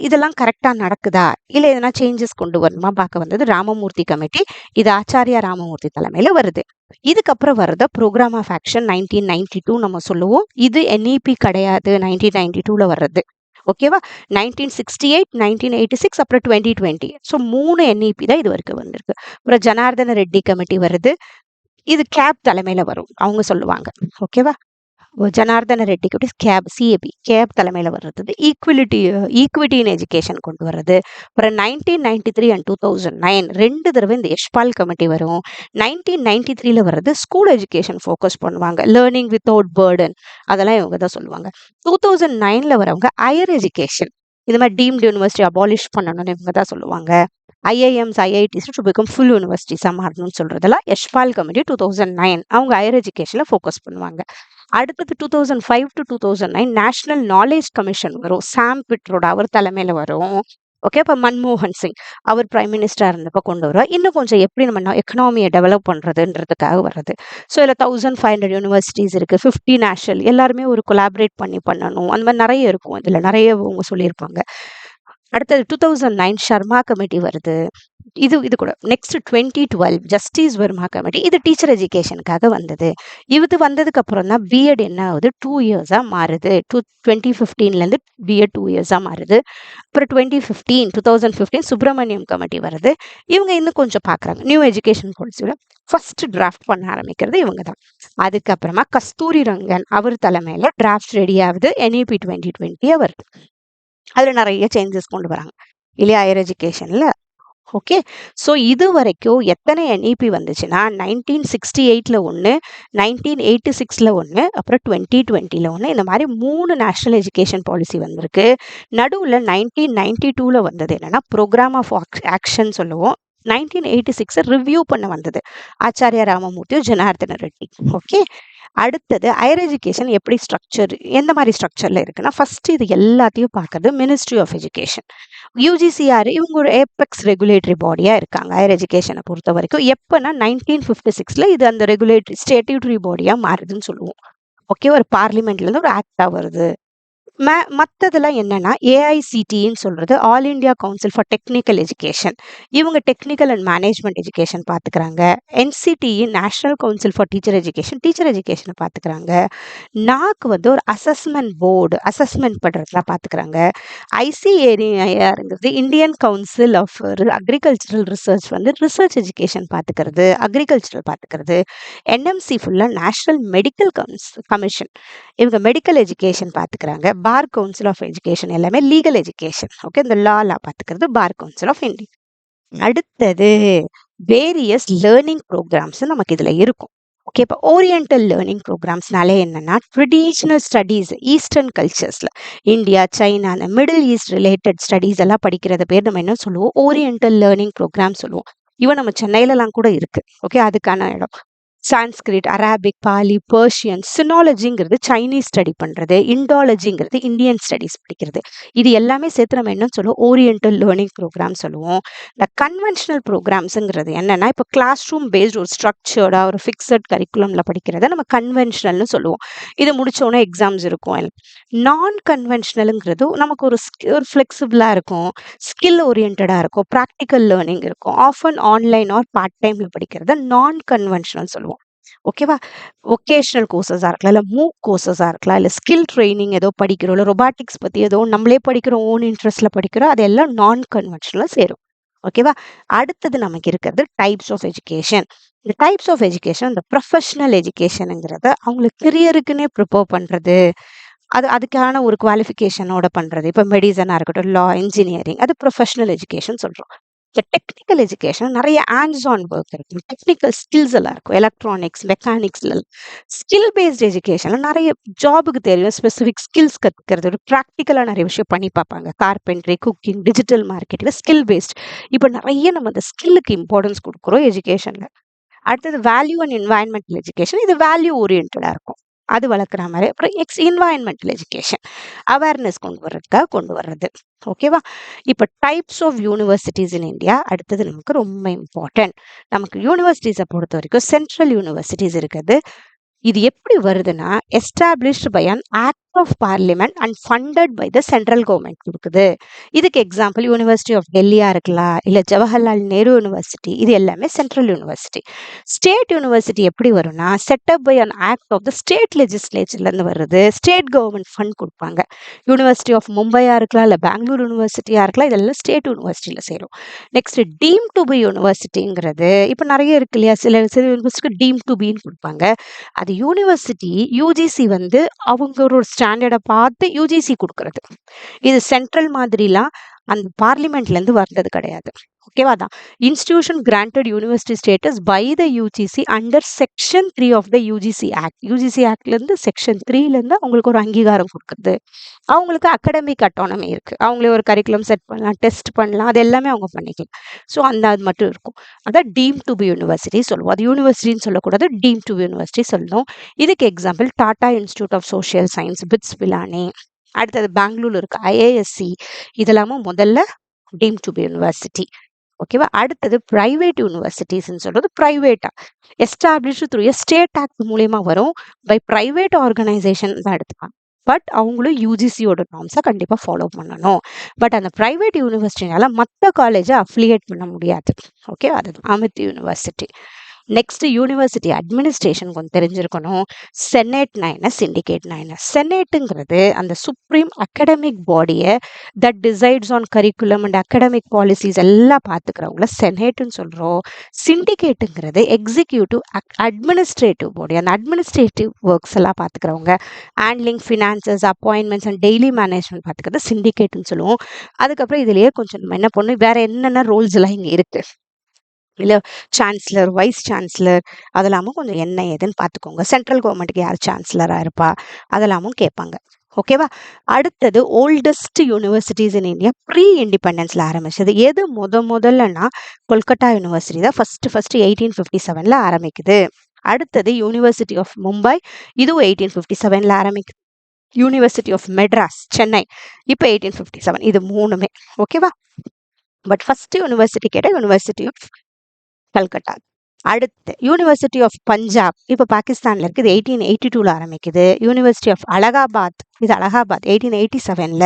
இதெல்லாம் கரெக்டா நடக்குதா இல்ல எதனா சேஞ்சஸ் கொண்டு வரணுமா பார்க்க வந்தது ராமமூர்த்தி கமிட்டி. இது ஆச்சாரியா ராமமூர்த்தி தலைமையில வருது. இதுக்கப்புறம் வர்றத ப்ரோக்ராம் ஆஃப் ஆக்ஷன் 1992 நம்ம சொல்லுவோம். இது என்இபி கிடையாது, 1992ல வர்றது. ஓகேவா? 1968, 1986 அப்புறம் 2020. ஸோ 3 என்இபி தான் இது வரைக்கும் வந்திருக்கு. அப்புறம் ஜனார்தன ரெட்டி கமிட்டி வருது. இது கேப் தலைமையில வரும், அவங்க சொல்லுவாங்க. ஓகேவா? Janardhana Reddy CABE CAB CABE தலைமையில வர்றது. ஈக்விட்டி இன் எஜுகேஷன் கொண்டு வர்றது. அப்புறம் 1993 அண்ட் 2009 2 தடவை இந்த யஷ்பால் கமிட்டி வரும். 1993ல வர்றது ஸ்கூல் எஜுகேஷன் ஃபோக்கஸ் பண்ணுவாங்க. லேர்னிங் வித்தவுட் பேர்டன் அதெல்லாம் இவங்க தான் சொல்லுவாங்க. 2009ல வரவங்க ஹையர் எஜுகேஷன் இது மாதிரி டீம்டு யூனிவர்சிட்டி அபாலிஷ் பண்ணணும்னு இவங்க தான் சொல்லுவாங்க. IIMs, IITs to become full யூனிவர்சிட்டிஸாக மாறணும்னு சொல்றதெல்லாம் யஷ்பால் கமிட்டி 2009 அவங்க ஹையர் எஜுகேஷனில் ஃபோக்கஸ் பண்ணுவாங்க. அடுத்தது 2005 to 2009 நேஷனல் நாலேஜ் கமிஷன் வரும். சாம் பிட்ரோட அவர் தலைமையில் வரும். ஓகே, இப்போ மன்மோகன் சிங் அவர் பிரைம் மினிஸ்டராக இருந்தப்போ கொண்டு வருவார். இன்னும் கொஞ்சம் எப்படி நம்ம எக்கனாமியை டெவலப் பண்ணுறதுன்றதுக்காக வர்றது. ஸோ இதில் 1500 யூனிவர்சிட்டிஸ் இருக்குது. 50 நேஷனல் எல்லாருமே ஒரு கொலாபரேட் பண்ணணும். அந்த மாதிரி நிறைய இருக்கும். இதில் நிறைய அவங்க சொல்லியிருப்பாங்க. அடுத்தது 2009 ஷர்மா கமிட்டி வருது. இது கூட நெக்ஸ்ட் 2012 ஜஸ்டிஸ் வர்மா கமிட்டி. இது டீச்சர் எஜுகேஷனுக்காக வந்தது. இது வந்ததுக்கு அப்புறம் தான் பிஎட் என்ன ஆகுது 2 இயர்ஸா மாறுது. 2015லேருந்து பிஎட் 2 இயர்ஸா மாறுது. அப்புறம் 2015 சுப்பிரமணியம் கமிட்டி வருது. இவங்க இன்னும் கொஞ்சம் பார்க்குறாங்க. நியூ எஜுகேஷன் பாலிசியோட ஃபர்ஸ்ட் டிராஃப்ட் பண்ண ஆரம்பிக்கிறது இவங்க தான். அதுக்கப்புறமா கஸ்தூரி ரங்கன் அவர் தலைமையில் டிராஃப்ட் ரெடி ஆகுது. என்இபி 2020 வருது. அதில் நிறைய சேஞ்சஸ் கொண்டு வராங்க இல்லையா ஹையர் எஜுகேஷனில். ஓகே, ஸோ இது வரைக்கும் எத்தனை என்இபி வந்துச்சுன்னா 1968ல் ஒன்று, 1986ல் ஒன்று, அப்புறம் 2020ல் ஒன்று. இந்த மாதிரி 3 நேஷனல் எஜுகேஷன் பாலிசி வந்திருக்கு. நடுவில் 1992ல் வந்தது என்னன்னா ப்ரோக்ராம் ஆஃப் ஆக்ஷன் சொல்லுவோம். 1986 ரிவ்யூ பண்ண வந்தது ஆச்சாரியா ராமமூர்த்தியும் ஜனார்தன ரெட்டி. ஓகே, அடுத்தது ஹையர் எஜுகேஷன் எப்படி ஸ்ட்ரக்சர் எந்த மாதிரி ஸ்ட்ரக்சரில் இருக்குன்னா ஃபர்ஸ்ட் இது எல்லாத்தையும் பார்க்கறது மினிஸ்ட்ரி ஆஃப் எஜுகேஷன். யூஜிசிஆர் இவங்க ஒரு ஏபெக்ஸ் ரெகுலேட்டரி பாடியாக இருக்காங்க ஹையர் எஜுகேஷனை பொறுத்த வரைக்கும். எப்போனா 1956ல் இது அந்த ரெகுலேட்டரி ஸ்டேட்யூட்டரி பாடியாக மாறுதுன்னு சொல்லுவோம். ஓகே, ஒரு பார்லிமெண்ட்லேருந்து ஒரு ஆக்டாக வருது. மற்றதெல்லாம் என்னன்னா ஏஐசிடின்னு சொல்றது all India council for technical education. இவங்க டெக்னிக்கல் அண்ட் மேனேஜ்மெண்ட் எஜுகேஷன் பார்த்துக்கிறாங்க. NCTE national council for teacher எஜுகேஷனை பார்த்துக்கிறாங்க. நாக் வந்து ஒரு அசஸ்மெண்ட் போர்டு, அசஸ்மெண்ட் பண்ணுறதுலாம் பார்த்துக்கிறாங்க. ஐசிஏஆருங்கிறது Indian council of agricultural research வந்து ரிசர்ச் எஜுகேஷன் பார்த்துக்கிறது, அக்ரிகல்ச்சரல் பார்த்துக்கிறது. என்எம்சி ஃபுல்லாக நேஷனல் மெடிக்கல் கமிஷன், இவங்க மெடிக்கல் எஜுகேஷன் பார்த்துக்கிறாங்க. பார் கவுன்சில் ஆஃப் எஜுகேஷன் எல்லாமே லீகல் எஜுகேஷன். ஓகே, இந்த லா பார்த்துக்கிறது பார் கவுன்சில் ஆஃப் இந்தியா. அடுத்தது வேரியஸ் லேர்னிங் ப்ரோக்ராம்ஸ் நமக்கு இதில் இருக்கும். ஓகே, இப்போ ஓரியன்டல் லேர்னிங் ப்ரோக்ராம்ஸ்னாலே என்னன்னா ட்ரெடிஷ்னல் ஸ்டடீஸ், ஈஸ்டர்ன் கல்ச்சர்ஸில் இந்தியா, சைனா, அந்த மிடில் ஈஸ்ட் ரிலேட்டட் ஸ்டடீஸ் எல்லாம் படிக்கிறத பேர் நம்ம என்ன சொல்லுவோம், ஓரியன்டல் லேர்னிங் ப்ரோக்ராம் சொல்லுவோம். இவன் நம்ம சென்னையிலலாம் கூட இருக்கு. ஓகே, அதுக்கான இடம். Sanskrit, Arabic, Pali, Persian. சினாலஜிங்கிறது சைனீஸ் ஸ்டடி பண்ணுறது, இண்டாலஜிங்கிறது இந்தியன் ஸ்டடீஸ் படிக்கிறது. இது எல்லாமே சேர்த்து நம்ம என்ன சொல்லுவோம், ஓரியன்டல் லேர்னிங் ப்ரோக்ராம் சொல்லுவோம். இந்த கன்வென்ஷனல் ப்ரோக்ராம்ஸுங்கிறது என்னன்னா, இப்போ கிளாஸ் ரூம் பேஸ்ட் ஒரு ஸ்ட்ரக்சர்டாக ஒரு ஃபிக்ஸட் கரிக்குலமில் படிக்கிறத நம்ம கன்வென்ஷனல்னு சொல்லுவோம். இது முடிச்சோன்னே எக்ஸாம்ஸ் இருக்கும். நான் கன்வென்ஷனலுங்கிறது நமக்கு ஒரு ஃப்ளெக்சிபிளாக இருக்கும், ஸ்கில் ஓரியன்டாக இருக்கும், ப்ராக்டிக்கல் லேர்னிங் இருக்கும். ஆஃபன் ஆன்லைன் ஆர் பார்ட் டைமில் படிக்கிறத நான் கன்வென்ஷனல் சொல்லுவோம். ஓகேவா, ஒகேஷனல் கோர்சஸாக இருக்கலாம், இல்லை மூக் கோர்சஸாக இருக்கலாம், இல்லை ஸ்கில் ட்ரைனிங் ஏதோ படிக்கிறோம், இல்லை ரொபாட்டிக்ஸ் பற்றி ஏதோ நம்மளே படிக்கிறோம், ஓன் இன்ட்ரெஸ்ட்டில் படிக்கிறோம், அதெல்லாம் நான் கன்வென்ஷனலாக சேரும். ஓகேவா, அடுத்தது நமக்கு இருக்கிறது டைப்ஸ் ஆஃப் எஜுகேஷன். இந்த டைப்ஸ் ஆஃப் எஜுகேஷன், இந்த ப்ரொஃபஷனல் எஜுகேஷனுங்கிறத அவங்களுக்கு கெரியருக்குன்னே ப்ரிப்பேர் பண்ணுறது, அதுக்கான ஒரு குவாலிஃபிகேஷனோட பண்ணுறது. இப்போ மெடிசனாக இருக்கட்டும், லா, இன்ஜினியரிங், அது ப்ரொஃபஷனல் எஜுகேஷன் சொல்கிறோம். இந்த டெக்னிக்கல் எஜுகேஷன் நிறைய ஹேண்ட்ஸ் ஆன் ஒர்க் இருக்கும், டெக்னிக்கல் ஸ்கில்ஸ் எல்லாம் இருக்கும், எலக்ட்ரானிக்ஸ், மெக்கானிக்ஸ்ல. ஸ்கில் பேஸ்ட் எஜுகேஷன்ல நிறைய ஜாபுக்கு தெரியும் ஸ்பெசிஃபிக் ஸ்கில்ஸ் கற்றுக்கிறது, ஒரு ப்ராக்டிக்கலாக நிறைய விஷயம் பண்ணி பார்ப்பாங்க. Carpentry, cooking, digital marketing, skill paste. இப்போ நிறைய நம்ம அந்த ஸ்கில்லுக்கு இம்பார்ட்டன்ஸ் கொடுக்குறோம் எஜுகேஷனில். அடுத்தது வேல்யூ அண்ட் என்வாயன்மெண்டல் எஜுகேஷன். இது வேல்யூ ஓரியன்டாக இருக்கும், அது வளர்க்குற மாதிரி. அப்புறம் என்வாயன்மெண்டல் எஜுகேஷன், அவேர்னஸ் கொண்டு வர்றது. ஓகேவா, இப்போ types of universities in India. அடுத்தது நமக்கு ரொம்ப இம்பார்ட்டன்ட். நமக்கு யூனிவர்சிட்டிஸை பொறுத்த வரைக்கும் சென்ட்ரல் யூனிவர்சிட்டிஸ் இருக்குது. இது எப்படி வருதுன்னா, established by an act of parliament and funded by the central government கொடுக்குது. இதுக்கு எக்ஸாம்பிள் யூனிவர்சிட்டி ஆஃப் டெல்லியா இருக்கலாம், இல்லை ஜவஹர்லால் நேரு யூனிவர்சிட்டி. இது எல்லாமே சென்ட்ரல் யூனிவர்சிட்டி. ஸ்டேட் யூனிவர்சிட்டி எப்படி வரும்னா, setup by an act of the state லெஜிஸ்லேச்சர்லேருந்து வருது. ஸ்டேட் கவர்மெண்ட் ஃபண்ட் கொடுப்பாங்க. யூனிவர்சிட்டி ஆஃப் மும்பையா இருக்கலாம், இல்லை பெங்களூர் யூனிவர்சிட்டியா இருக்கலாம், இதெல்லாம் ஸ்டேட் யூனிவர்சிட்டியில் சேரும். நெக்ஸ்ட் டீம் டு பி யூனிவர்சிட்டிங்கிறது இப்போ நிறைய இருக்கு இல்லையா, சில யூனிவர்சிட்டிக்கு டீம் டு பின்னு கொடுப்பாங்க. அது யூனிவர்சிட்டி யூஜிசி வந்து அவங்க ஒரு ஸ்டாண்டர்டை பார்த்து யூஜிசி கொடுக்கறது. இது சென்ட்ரல் மாதிரிலாம் அந்த பார்லிமெண்ட்லேருந்து வந்தது கிடையாது. ஓகேவா, தான் institution granted university status by the UGC under section 3 of the UGC act. UGC ஆக்ட்லேருந்து செக்ஷன் 3லேருந்து அவங்களுக்கு ஒரு அங்கீகாரம் கொடுக்குறது. அவங்களுக்கு அகாடமிக் அட்டானமி இருக்குது, அவங்களே ஒரு கரிக்குலம் செட் பண்ணலாம், டெஸ்ட் பண்ணலாம், அது எல்லாமே அவங்க பண்ணிக்கலாம். ஸோ அது மட்டும் இருக்கும். அதான் டீம் டு பி யூனிவர்சிட்டி சொல்லுவோம். அது யூனிவர்சிட்டின்னு சொல்லக்கூடாது, டீம் டு பி யூனிவர்சிட்டி சொல்லணும். இதுக்கு example Tata institute of social science, BITS Pilani. அடுத்தது பெங்களூர் இருக்கு ஐஏஎஸ்சி. இதெல்லாமும் முதல்ல டீம் டு பி யூனிவர்சிட்டி. ஓகேவா, அடுத்தது பிரைவேட் யூனிவர்சிட்டிஸ்ன்னு சொல்றது பிரைவேட்டா எஸ்டாப்ளிஷ்டு த்ரூ ஸ்டேட் ஆக்ட் மூலயமா வரும். பை பிரைவேட் ஆர்கனைசேஷன் தான் எடுத்துப்பாங்க. பட் அவங்களும் யூஜிசியோட நார்ம்ஸை கண்டிப்பாக ஃபாலோ பண்ணணும். பட் அந்த ப்ரைவேட் யூனிவர்சிட்டினால மற்ற காலேஜை அஃபிலியேட் பண்ண முடியாது. ஓகே, அது Amit university. Next university administration கொஞ்சம் தெரிஞ்சிருக்கணும். செனேட்னா என்ன, சிண்டிகேட்னா என்ன. செனேட்டுங்கிறது அந்த சுப்ரீம் அகடமிக் பாடியை that decides on curriculum and academic policies எல்லாம் பார்த்துக்கிறவங்கள செனேட்டுன்னு சொல்கிறோம். சிண்டிகேட்டுங்கிறது எக்ஸிக்யூட்டிவ் அட்மினிஸ்ட்ரேட்டிவ் பாடி, அந்த அட்மினிஸ்ட்ரேட்டிவ் ஒர்க்ஸ் எல்லாம் பார்த்துக்கிறவங்க. Handling finances, appointments and daily management பார்த்துக்கிறது சிண்டிகேட்னு சொல்லுவோம். அதுக்கப்புறம் இதுலேயே கொஞ்சம் நம்ம என்ன பண்ணணும், வேற என்னென்ன ரோல்ஸ் எல்லாம் இங்கே இருக்குது, இல்லை சான்சலர், வைஸ் சான்சலர், அதெல்லாமும் கொஞ்சம் என்ன ஏதுன்னு பார்த்துக்கோங்க. சென்ட்ரல் கவர்மெண்ட்டுக்கு யார் சான்சலராக இருப்பா, அதெல்லாமும் கேட்பாங்க. ஓகேவா, அடுத்தது oldest universities in India pre இண்டிபெண்டன்ஸில் ஆரம்பிச்சது. எது முதல்லன்னா கொல்கட்டா யூனிவர்சிட்டி தான் ஃபர்ஸ்ட் 1857 ஆரம்பிக்குது. அடுத்தது யூனிவர்சிட்டி ஆஃப் மும்பை, இதுவும் 1857 ஆரம்பிக்குது. யூனிவர்சிட்டி ஆஃப் மெட்ராஸ், சென்னை, இப்போ 1857. இது மூணுமே. ஓகேவா, பட் ஃபர்ஸ்ட் யூனிவர்சிட்டி கேட்டால் யூனிவர்சிட்டி ஆஃப் கல்கட்டா. அடுத்து யூனிவர்சிட்டி ஆஃப் பஞ்சாப் இப்போ பாகிஸ்தான்ல இருக்குது, 1882ல ஆரம்பிக்குது. யூனிவர்சிட்டி ஆஃப் அலகாபாத், இது அலகாபாத் 1887ல.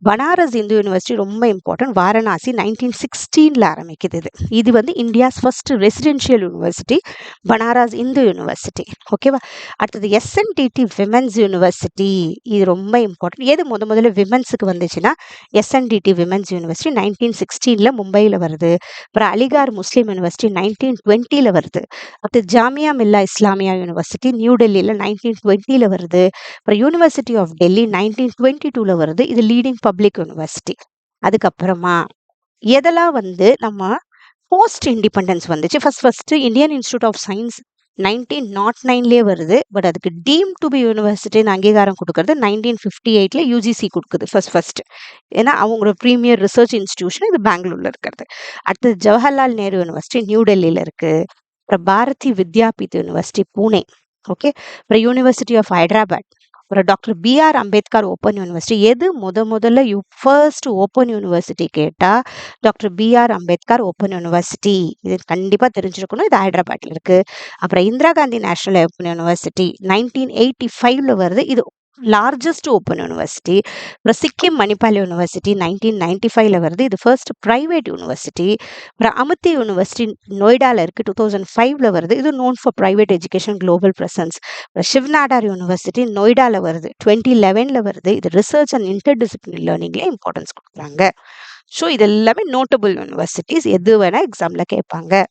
பனாரஸ் இந்து யூனிவர்சிட்டி ரொம்ப இம்பார்ட்டன்ட், வாரணாசி 1916ல ஆரம்பிக்குது. இது வந்து India's first residential university, Banaras Hindu university. ஓகேவா? அடுத்தது எஸ்என்டிடி விமென்ஸ் யூனிவர்சிட்டி, இது ரொம்ப இம்பார்ட்டன்ட். எது முதல்ல விமென்ஸுக்கு வந்துச்சுன்னா எஸ்என்டிடி விமென்ஸ் யூனிவர்சிட்டி 1916ல மும்பையில் வருது. அப்புறம் அலிகார் முஸ்லீம் யூனிவர்சிட்டி 1920ல வருது. அடுத்து ஜாமியா மில்லா இஸ்லாமியா யூனிவர்சிட்டி நியூ டெல்லியில் 1920ல வருது. அப்புறம் யூனிவர்சிட்டி ஆஃப் டெல்லி 1922ல வருது. இது லீடிங் பப்ளிக் யூனிவர்சிட்டி. அதுக்கப்புறமா எதெல்லாம் வந்து நம்ம போஸ்ட் இண்டிபெண்டன்ஸ் வந்துச்சு, first Indian institute of science 1909லேயே வருது. பட் அதுக்கு டீம் டு பி யூனிவர்சிட்டின்னு அங்கீகாரம் கொடுக்கறது 1958ல யூஜிசி கொடுக்குது ஃபர்ஸ்ட். ஏன்னா அவங்களோட ப்ரீமியர் ரிசர்ச் இன்ஸ்டிடியூஷன் இது பெங்களூர்ல இருக்கிறது. அடுத்தது ஜவஹர்லால் நேரு யூனிவர்சிட்டி நியூ டெல்லியில இருக்கு. அப்புறம் பாரதி வித்யாபீத் யூனிவர்சிட்டி பூனே. ஓகே. அப்புறம் யூனிவர்சிட்டி ஆஃப் ஹைதராபாத். அப்புறம் doctor B R Ambedkar open university. எது முதல்ல ஃபர்ஸ்ட் ஓப்பன் யூனிவர்சிட்டி கேட்டா doctor B R Ambedkar open university. இது கண்டிப்பா தெரிஞ்சிருக்கணும். இது ஹைதராபாத்ல இருக்கு. அப்புறம் Indira Gandhi national open university 1985ல வருது. இது லார்ஜஸ்ட் ஓப்பன் யூனிவர்சிட்டி. அப்புறம் சிக்கிம் மணிப்பால் யூனிவர்சிட்டி 1995ல வருது. இது ஃபர்ஸ்ட் பிரைவேட் யூனிவர்சிட்டி. அப்புறம் அமிர்தி யூனிவர்சிட்டி நொய்டால இருக்கு, 2005ல வருது. இது known for private education global presence. அப்புறம் சிவ்நாடார் யூனிவர்சிட்டி நொய்டால வருது, 2011ல வருது. இது ரிசர்ச் அண்ட் இன்டர்டிசிப்ளினரி லேர்னிங்ல இம்பார்ட்டன்ஸ் கொடுக்குறாங்க. ஸோ இது எல்லாமே நோட்டபிள் யூனிவர்சிட்டிஸ், எது வேணா எக்ஸாம்ல கேட்பாங்க.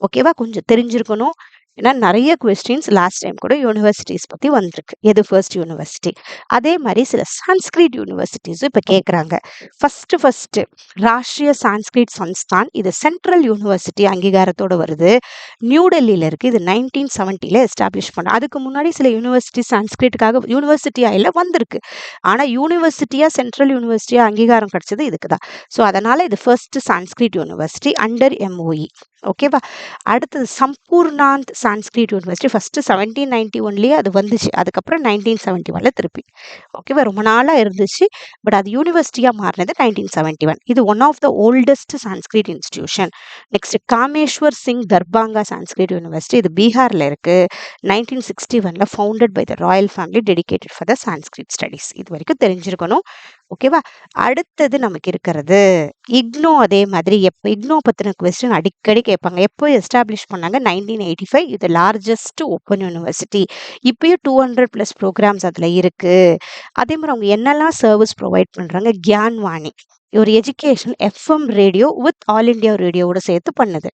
ஓகேவா? கொஞ்சம் தெரிஞ்சிருக்கணும். ஏன்னா நிறைய கொஸ்டின்ஸ் லாஸ்ட் டைம் கூட யூனிவர்சிட்டிஸ் பற்றி வந்திருக்கு, எது ஃபர்ஸ்ட் யூனிவர்சிட்டி. அதே மாதிரி சில சான்ஸ்கிரிட் யூனிவர்சிட்டிஸும் இப்போ கேட்குறாங்க. ஃபர்ஸ்ட் ராஷ்ட்ரிய சான்ஸ்கிரிட் சன்ஸ்தான், இது சென்ட்ரல் யூனிவர்சிட்டி அங்கீகாரத்தோடு வருது. நியூ டெல்லியில் இருக்குது. இது 1970ல எஸ்டாப்ளிஷ் பண்ண. அதுக்கு முன்னாடி சில யூனிவர்சிட்டி சான்ஸ்கிரிட்டுக்காக யூனிவர்சிட்டியாக இல்லை வந்திருக்கு. ஆனால் யூனிவர்சிட்டியாக சென்ட்ரல் யூனிவர்சிட்டியாக அங்கீகாரம் கிடைச்சது இதுக்கு தான். ஸோ அதனால் இது first Sanskrit university under MOE. ஓகேவா? அடுத்தது சம்பூர்ணாந்த் சான்ஸ்கிரிட் யூனிவர்சிட்டி ஃபர்ஸ்ட் 1791லேயே அது வந்துச்சு. அதுக்கப்புறம் 1971ல திருப்பி. ஓகேவா? ரொம்ப நாளாக இருந்துச்சு. பட் அது யூனிவர்சிட்டியாக மாறினது 1971. இது one of the oldest Sanskrit institution. Next Kameshwar Singh Darbhanga Sanskrit university, இது பீகாரில் இருக்கு. 1961ல founded by the royal family, dedicated for the Sanskrit studies. இது வரைக்கும் தெரிஞ்சிருக்கணும். ஓகேவா? அடுத்தது நமக்கு இருக்கிறது இக்னோ. அதே மாதிரி இக்னோ பற்றின கொஸ்டின் அடிக்கடி கேட்பாங்க. எப்போ எஸ்டாப்ளிஷ் பண்ணாங்க? 1985. இது லார்ஜஸ்ட் ஓப்பன் யூனிவர்சிட்டி. இப்பயும் 200+ ப்ரோக்ராம்ஸ் அதில் இருக்கு. அதே மாதிரி அவங்க என்னெல்லாம் சர்வீஸ் ப்ரொவைட் பண்ணுறாங்க? கியான்வாணி ஒரு educational FM radio with all India ரேடியோவோட சேர்த்து பண்ணுது.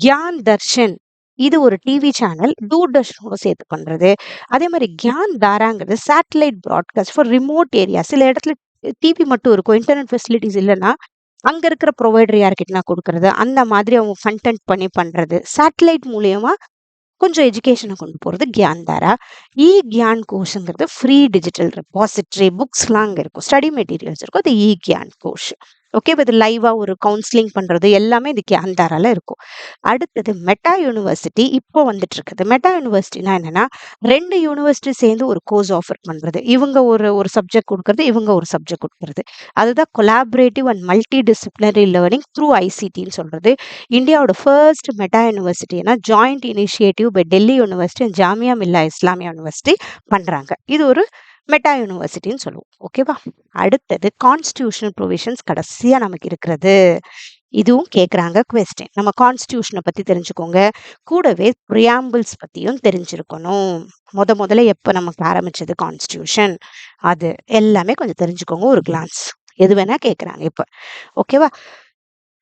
கியான் தர்ஷன் இது ஒரு டிவி சேனல், தூர்தர்ஷனோட சேர்த்து பண்றது. அதே மாதிரி கியான் தாராங்கிறது satellite broadcast for remote area. சில இடத்துல டிவி மட்டும் இருக்கும், இன்டர்நெட் ஃபெசிலிட்டிஸ் இல்லைன்னா அங்க இருக்கிற ப்ரொவைடர் யார்கிட்டனா கொடுக்கறது, அந்த மாதிரி அவங்க கண்டென்ட் பண்ணி பண்றது. சேட்டலைட் மூலியமா கொஞ்சம் எஜுகேஷனை கொண்டு போகிறது கியான் தாரா. கியான் கோஷங்கிறது ஃப்ரீ டிஜிட்டல் ரெபாசிட்டரி, புக்ஸ்லாம் அங்கே இருக்கும், ஸ்டடி மெட்டீரியல்ஸ் இருக்கும். அது கியான் கோஷ். ஓகே. இப்போ இது லைவாக ஒரு கவுன்சிலிங் பண்ணுறது எல்லாமே இது கியான் தாரால இருக்கும். அடுத்தது மெட்டா யூனிவர்சிட்டி இப்போ வந்துட்டு இருக்குது. மெட்டா யூனிவர்சிட்டினா என்னன்னா 2 யூனிவர்சிட்டி சேர்ந்து ஒரு கோர்ஸ் ஆஃபர் பண்ணுறது. இவங்க ஒரு சப்ஜெக்ட் கொடுக்கறது, இவங்க ஒரு சப்ஜெக்ட் கொடுக்கறது. அதுதான் collaborative and multi disciplinary learning through ஐசிடின்னு சொல்கிறது. இந்தியாவோட ஃபர்ஸ்ட் மெட்டா யூனிவர்சிட்டினா joint initiative by Delhi university and Jamia Millia Islamia university பண்ணுறாங்க. இது ஒரு மெட்டா யூனிவர்சிட்டின்னு சொல்லுவோம். ஓகேவா? அடுத்தது கான்ஸ்டியூஷனல் ப்ரொவிஷன்ஸ் கடைசியாக நமக்கு இருக்கிறது. இதுவும் கேட்குறாங்க கொஸ்டின். நம்ம கான்ஸ்டியூஷனை பற்றி தெரிஞ்சுக்கோங்க, கூடவே ப்ரியாம்பிள்ஸ் பற்றியும் தெரிஞ்சிருக்கணும். முதல்ல எப்போ நமக்கு ஆரம்பிச்சது கான்ஸ்டியூஷன், அது எல்லாமே கொஞ்சம் தெரிஞ்சுக்கோங்க. ஒரு கிளான்ஸ் எது வேணா கேட்குறாங்க இப்போ. ஓகேவா?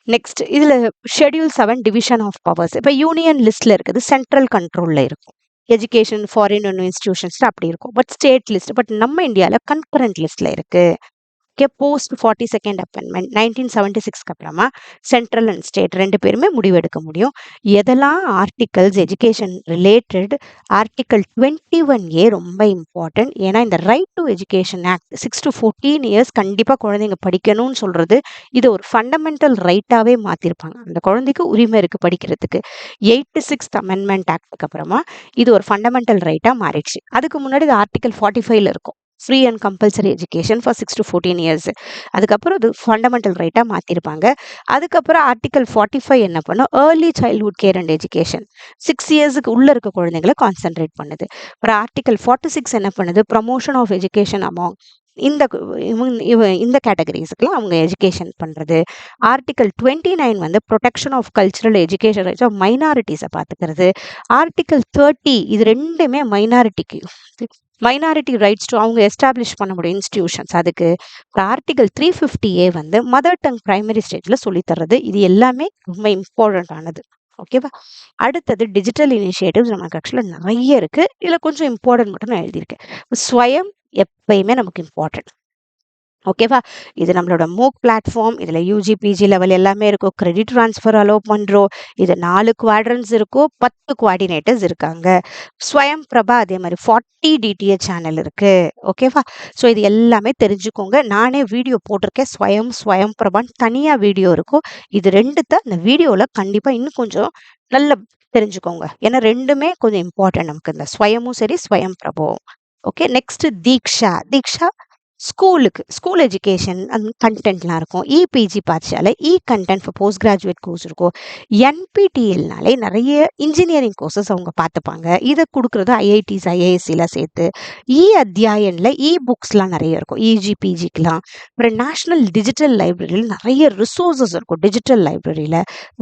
நெக்ஸ்ட் இதில் ஷெட்யூல் 7 டிவிஷன் ஆஃப் பவர்ஸ். இப்போ யூனியன் லிஸ்ட்ல இருக்குது, சென்ட்ரல் கண்ட்ரோலில் இருக்கும். எஜுகேஷன் ஃபாரின் இன்ஸ்டிடியூஷன்ஸ்ல அப்படி இருக்கும். பட் ஸ்டேட் லிஸ்ட், பட் நம்ம இந்தியாவில் கன்கரண்ட் லிஸ்ட்ல இருக்கு. ஓகே. போஸ்ட் 42nd அமெண்ட்மெண்ட் 1976க்கு அப்புறமா சென்ட்ரல் அண்ட் ஸ்டேட் 2 பேருமே முடிவெடுக்க முடியும். எதெல்லாம் articles education related. Article 21A ரொம்ப இம்பார்ட்டன்ட். ஏன்னா இந்த right to education act 6 to 14 years கண்டிப்பாக குழந்தைங்க படிக்கணும்னு சொல்றது, இது ஒரு ஃபண்டமெண்டல் ரைட்டாகவே மாற்றிருப்பாங்க. அந்த குழந்தைக்கு உரிமை இருக்குது படிக்கிறதுக்கு. 86th அமெண்ட்மெண்ட் ஆக்டுக்கு அப்புறமா இது ஒரு ஃபண்டமெண்டல் ரைட்டாக மாறிடுச்சு. அதுக்கு முன்னாடி இது ஆர்டிகல் 45ல இருக்கும். Free and compulsory education for 6 to 14 years. அதுக்கப்புறம் அது ஃபண்டமெண்டல் ரைட்டாக மாற்றிருப்பாங்க. அதுக்கப்புறம் ஆர்டிகல் 45 என்ன பண்ணும், early childhood care and education 6 இயர்ஸுக்கு உள்ளே இருக்க குழந்தைங்களை கான்சென்ட்ரேட் பண்ணுது. அப்புறம் ஆர்டிகல் 46 என்ன பண்ணுது, ப்ரமோஷன் ஆஃப் எஜுகேஷன் அமாங் இந்த கேட்டகரிஸ்க்குலாம் அவங்க எஜுகேஷன் பண்ணுறது. ஆர்டிகல் 29 வந்து protection of cultural education rights of மைனாரிட்டிஸை பார்த்துக்கிறது. ஆர்டிகல் 30 இது ரெண்டுமே மைனாரிட்டி ரைட்ஸ் டு அவங்க எஸ்டாப்ளிஷ் பண்ண முடியும் இன்ஸ்டிடியூஷன்ஸ் அதுக்கு. ஆர்டிகல் 350A வந்து மதர் டங் பிரைமரி ஸ்டேஜில் சொல்லித்தர்றது. இது எல்லாமே ரொம்ப இம்பார்ட்டன்ட் ஆனது. ஓகேவா. அடுத்தது டிஜிட்டல் இனிஷியேட்டிவ்ஸ் நமக்கு ஆக்சுவலாக நிறைய இருக்குது. இதில் கொஞ்சம் இம்பார்ட்டன்ட் மட்டும் நான் எழுதியிருக்கேன். ஸ்வயம் எப்பயுமே நமக்கு இம்பார்ட்டன்ட். ஓகேவா. இது நம்மளோட மூக் பிளாட்ஃபார்ம். இதில் யூஜி பிஜி லெவல் எல்லாமே இருக்கும். கிரெடிட் ட்ரான்ஸ்ஃபர் அலோவ் பண்ணுறோம். இது 4 குவாட்ரன்ஸ் இருக்கும், 10 கோஆர்டினேட்டர்ஸ் இருக்காங்க. ஸ்வயம் பிரபா அதே மாதிரி 40 டிடிஹெச் சேனல் இருக்கு. ஓகேவா. ஸோ இது எல்லாமே தெரிஞ்சுக்கோங்க. நானே வீடியோ போட்டிருக்கேன். ஸ்வயம் பிரபான்னு தனியாக வீடியோ இருக்கும். இது ரெண்டுத்த அந்த வீடியோவில் கண்டிப்பாக இன்னும் கொஞ்சம் நல்ல தெரிஞ்சுக்கோங்க. ஏன்னா ரெண்டுமே கொஞ்சம் இம்பார்ட்டன்ட் நமக்கு, இந்த ஸ்வயமும் சரி ஸ்வயம் பிரபாவும். Okay. Next Diksha school education அந்த கண்டென்ட்லாம் இருக்கும். EPG Pathshala content for post graduate course இருக்கும். என்பிடிஎல்னாலே நிறைய இன்ஜினியரிங் கோர்சஸ் அவங்க பார்த்துப்பாங்க. இதை கொடுக்குறது ஐஐடிஸ் ஐஏஎஸ்சியில் சேர்த்து. அத்தியாயனில் புக்ஸ்லாம் நிறைய இருக்கும் இஜிபிஜிக்கெலாம். அப்புறம் நேஷ்னல் டிஜிட்டல் லைப்ரரியில் நிறைய ரிசோர்ஸஸ் இருக்கும். டிஜிட்டல் லைப்ரரியில்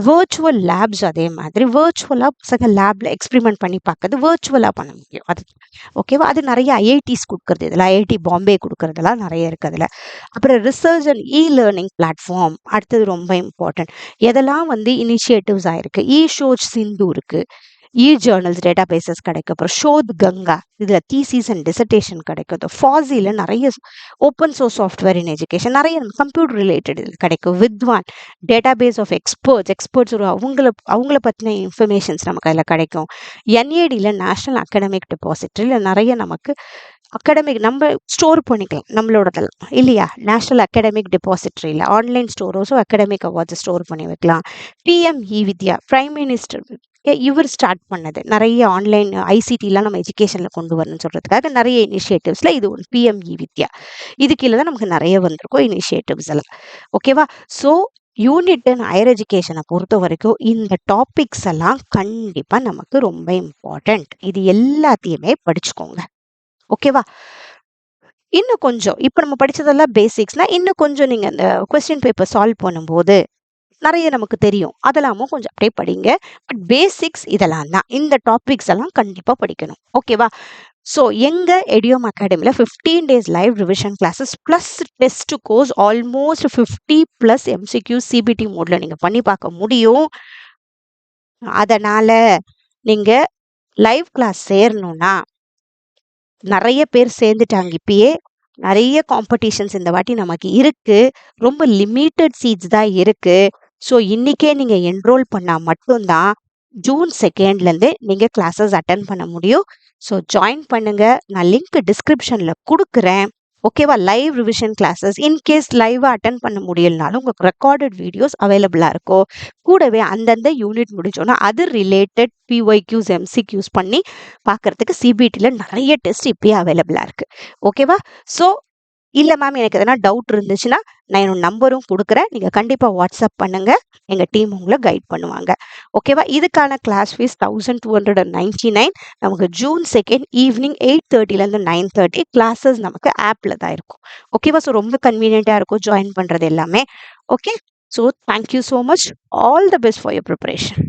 வேர்ச்சுவல் லேப்ஸ் அதே மாதிரி வேர்ச்சுவலாக பசங்க லேபில் எக்ஸ்பிரிமெண்ட் பண்ணி பார்க்கறது வேர்ச்சுவலாக பண்ண முடியும் அது. ஓகேவா. அது நிறைய ஐஐடிஸ் கொடுக்குறது. இதில் ஐஐடி பாம்பே கொடுக்குறதுலாம் நிறைய இருக்குது அதில். அப்புறம் ரிசர்ச் அண்ட் லேர்னிங் பிளாட்ஃபார்ம் அடுத்தது ரொம்ப இம்பார்ட்டன்ட். எதெல்லாம் வந்து இனிஷியேட்டிவ்ஸ் ஆயிருக்கு, ஷோச் சிந்து இருக்குது, ஜேர்னல்ஸ் டேட்டா பேசஸ் கிடைக்கும். அப்புறம் ஷோத் கங்கா இதில் தீசிஸ் அண்ட் டிசர்டேஷன் கிடைக்கும். ஃபாசியில் நிறைய open source software in education நிறைய கம்ப்யூட்டர் ரிலேட்டட் இதில் கிடைக்கும். வித்வான் டேட்டா பேஸ் ஆஃப் எக்ஸ்பர்ட்ஸ் ஒரு அவங்கள பற்றின இன்ஃபர்மேஷன்ஸ் நமக்கு அதில் கிடைக்கும். என்ஏடியில் நேஷ்னல் அகாடமிக் டெபாசிட்டரியில் நிறைய நமக்கு நம்ம ஸ்டோர் பண்ணிக்கலாம் நம்மளோடதெல்லாம் இல்லையா. நேஷ்னல் அகாடமிக் டெபாசிட்டரியில் ஆன்லைன் ஸ்டோரோஸோ அகாடமிக் அவார்ட்ஸ் ஸ்டோர் பண்ணி வைக்கலாம். பிஎம்இ வித்யா பிரைம் மினிஸ்டர் இவர் ஸ்டார்ட் பண்ணது. நிறைய ஆன்லைன் ஐசிடிலாம் நம்ம எஜுகேஷனில் கொண்டு வரணும்னு சொல்கிறதுக்காக நிறைய இனிஷியேட்டிவ்ஸில் இது ஒன்று பிஎம்இ வித்யா. இது கீழே தான் நமக்கு நிறைய வந்திருக்கும் இனிஷியேட்டிவ்ஸ் எல்லாம். ஓகேவா. ஸோ யூனிட் அண்ட் ஹையர் எஜுகேஷனை பொறுத்த வரைக்கும் இந்த டாபிக்ஸ் எல்லாம் கண்டிப்பாக நமக்கு ரொம்ப இம்பார்ட்டண்ட். இது எல்லாத்தையுமே படிச்சுக்கோங்க. ஓகேவா. இன்னும் கொஞ்சம் இப்போ நம்ம படித்ததெல்லாம் பேசிக்ஸ்னா இன்னும் கொஞ்சம் நீங்கள் அந்த கொஸ்டின் பேப்பர் சால்வ் பண்ணும்போது நிறைய நமக்கு தெரியும். அதெல்லாமும் கொஞ்சம் அப்படியே படிங்க. பட் பேசிக்ஸ் இதெல்லாம் தான். இந்த டாபிக்ஸ் எல்லாம் கண்டிப்பாக படிக்கணும். ஓகேவா. ஸோ எங்கள் எடியோம் அகாடமியில் 15 days live revision classes plus test course almost 50+ MCQ CBT மோடில் நீங்கள் பண்ணி பார்க்க முடியும். அதனால் நீங்கள் லைவ் கிளாஸ் சேரணும்னா நிறைய பேர் சேர்ந்துட்டாங்க. இப்பயே நிறைய காம்படிஷன்ஸ் இந்த வாட்டி நமக்கு இருக்கு. ரொம்ப லிமிட்டட் சீட்ஸ் தான் இருக்கு. ஸோ இன்னைக்கே நீங்க என்ரோல் பண்ணா மட்டும்தான் ஜூன் 2 நீங்க கிளாஸஸ் அட்டன் பண்ண முடியும். ஸோ ஜாயின் பண்ணுங்க. நான் லிங்க் டிஸ்கிரிப்ஷன்ல கொடுக்குறேன். ஓகேவா. லைவ் ரிவிஷன் கிளாஸஸ் இன்கேஸ் லைவாக அட்டன் பண்ண முடியலனாலும் உங்களுக்கு ரெக்கார்டட் வீடியோஸ் அவைலபிளாக இருக்கும். கூடவே அந்தந்த யூனிட் முடிஞ்சோன்னா அது ரிலேட்டட் பிஒய்க்யூஸ் எம்சிக்யூஸ் பண்ணி பார்க்கறதுக்கு சிபிடியில் நிறைய டெஸ்ட் இப்பயே அவைலபிளாக இருக்குது. ஓகேவா. ஸோ இல்லை மேம் எனக்கு எதனா டவுட் இருந்துச்சுன்னா நான் என்னோட நம்பரும் கொடுக்குறேன். நீங்கள் கண்டிப்பாக வாட்ஸ்அப் பண்ணுங்கள். எங்கள் டீம் உங்களை கைட் பண்ணுவாங்க. ஓகேவா. இதுக்கான கிளாஸ் ஃபீஸ் 1299. நமக்கு ஜூன் 2 ஈவினிங் 8:30 9:30 கிளாஸஸ் நமக்கு ஆப்பில் தான் இருக்கும். ஓகேவா. ஸோ ரொம்ப கன்வீனியண்ட்டாக இருக்கும் ஜாயின் பண்ணுறது எல்லாமே. Okay. So thank you so much. All the best for your preparation.